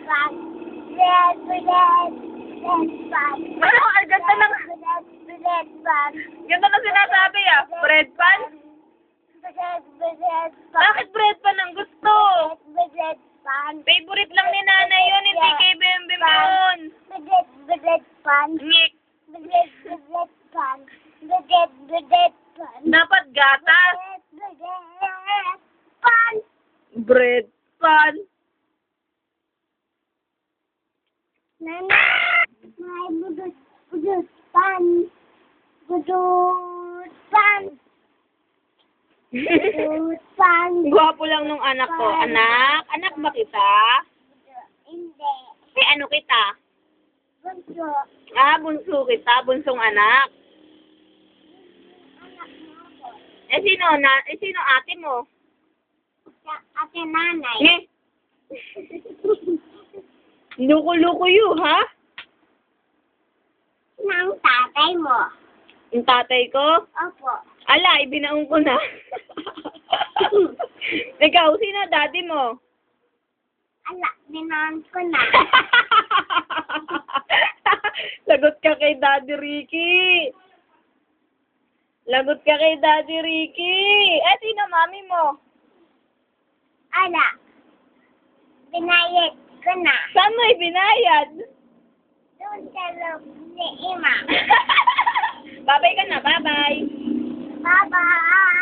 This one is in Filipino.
pan. Bread, bread, bread pan. Ano? Ang ganda ng... Bread pan. Ganda ng sinasabi ah. Bread pan? Bread, bread pan. Bakit bread pan ang gusto? Bread pan. Favorite lang ni nanay yun, hindi kay Bembem yun. Bread pan. Ngik. Bread pan. Bread pan. Dapat gatas. Bread pan. Bread pan. Nana, may budut pan. Budut pan. Budut pan. Gwapo lang nung anak ko. Anak? Anak ba kita? Hindi. Eh, ano kita? Bunso. Ah, bunso kita. Bunsong anak. Anak mo ako. Sino ate mo? Ate nanay. Eh. Luko-luko you, ha? Nang tatay mo. Yung tatay ko? Opo. Ala, ibinaong ko na. Ikaw, sino daddy mo? Ala, binaon ko na. Lagot ka kay Daddy Ricky. Lagot ka kay Daddy Ricky. Eh, sino mami mo? Ala, binayad ko na. Saan mo ibinayad? Doon sa loob ni Ima. Babay ka na, babay. Bye-bye.